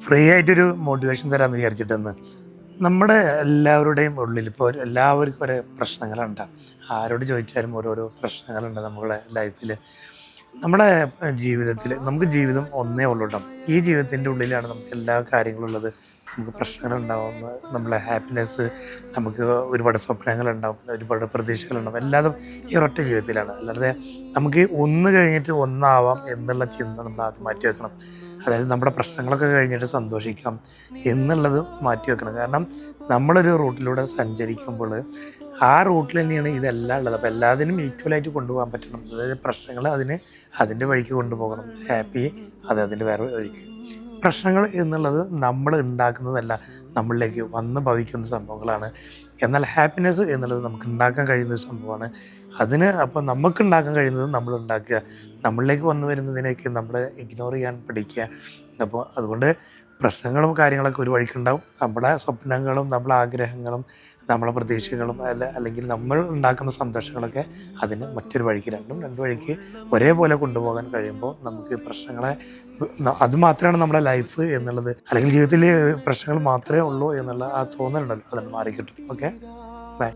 Free ആയിട്ടൊരു motivation തരാമെന്ന് വിചാരിച്ചിട്ടെന്ന് നമ്മുടെ എല്ലാവരുടെയും ഉള്ളിൽ ഇപ്പോൾ എല്ലാവർക്കും ഓരോ പ്രശ്നങ്ങളുണ്ടാകും. ആരോട് ചോദിച്ചാലും ഓരോരോ പ്രശ്നങ്ങളുണ്ട് നമ്മുടെ ലൈഫിൽ. നമ്മുടെ ജീവിതത്തിൽ നമുക്ക് ജീവിതം ഒന്നേ ഉള്ളൂ കേട്ടോ. ഈ ജീവിതത്തിൻ്റെ ഉള്ളിലാണ് നമുക്ക് എല്ലാ കാര്യങ്ങളും ഉള്ളത്. നമുക്ക് പ്രശ്നങ്ങളുണ്ടാവും, നമ്മളെ ഹാപ്പിനെസ്, നമുക്ക് ഒരുപാട് സ്വപ്നങ്ങളുണ്ടാവും, ഒരുപാട് പ്രതീക്ഷകളുണ്ടാവും. എല്ലാതും ഈ ഒരൊറ്റ ജീവിതത്തിലാണ്. അല്ലാതെ നമുക്ക് ഒന്ന് കഴിഞ്ഞിട്ട് ഒന്നാവാം എന്നുള്ള ചിന്ത നമ്മൾ ആദ്യം മാറ്റി വെക്കണം. അതായത് നമ്മുടെ പ്രശ്നങ്ങളൊക്കെ കഴിഞ്ഞിട്ട് സന്തോഷിക്കാം എന്നുള്ളത് മാറ്റി വെക്കണം. കാരണം നമ്മളൊരു റൂട്ടിലൂടെ സഞ്ചരിക്കുമ്പോൾ ആ റൂട്ടിൽ തന്നെയാണ് ഇതെല്ലാം ഉള്ളത്. അപ്പോൾ എല്ലാത്തിനും ഈക്വലായിട്ട് കൊണ്ടുപോകാൻ പറ്റണം. അതായത് പ്രശ്നങ്ങൾ അതിൻ്റെ വഴിക്ക് കൊണ്ടുപോകണം, ഹാപ്പി അതിൻ്റെ വേറെ വഴിക്ക്. പ്രശ്നങ്ങൾ എന്നുള്ളത് നമ്മൾ ഉണ്ടാക്കുന്നതല്ല, നമ്മളിലേക്ക് വന്ന് ഭവിക്കുന്ന സംഭവങ്ങളാണ്. എന്നാൽ ഹാപ്പിനെസ് എന്നുള്ളത് നമുക്ക് ഉണ്ടാക്കാൻ കഴിയുന്ന ഒരു സംഭവമാണ്. അപ്പോൾ നമുക്ക് ഉണ്ടാക്കാൻ കഴിയുന്നത് നമ്മൾ ഉണ്ടാക്കുക, നമ്മളിലേക്ക് വന്നു വരുന്നതിനേക്ക് നമ്മൾ ഇഗ്നോർ ചെയ്യാൻ പഠിക്കുക. അപ്പോൾ അതുകൊണ്ട് പ്രശ്നങ്ങളും കാര്യങ്ങളൊക്കെ ഒരു വഴിക്കുണ്ടാവും. നമ്മുടെ സ്വപ്നങ്ങളും നമ്മളെ ആഗ്രഹങ്ങളും നമ്മളെ പ്രതീക്ഷകളും അല്ലെങ്കിൽ നമ്മൾ ഉണ്ടാക്കുന്ന സന്തോഷങ്ങളൊക്കെ അതിന് മറ്റൊരു വഴിക്ക്, രണ്ട് വഴിക്ക് ഒരേപോലെ കൊണ്ടുപോകാൻ കഴിയുമ്പോൾ നമുക്ക് പ്രശ്നങ്ങളെ അത് മാത്രമാണ് നമ്മുടെ ലൈഫ് എന്നുള്ളത്, അല്ലെങ്കിൽ ജീവിതത്തിൽ പ്രശ്നങ്ങൾ മാത്രമേ ഉള്ളൂ എന്നുള്ള ആ തോന്നലുണ്ടല്ലോ, അതൊന്ന് മാറിക്കിട്ടും. Okay, by.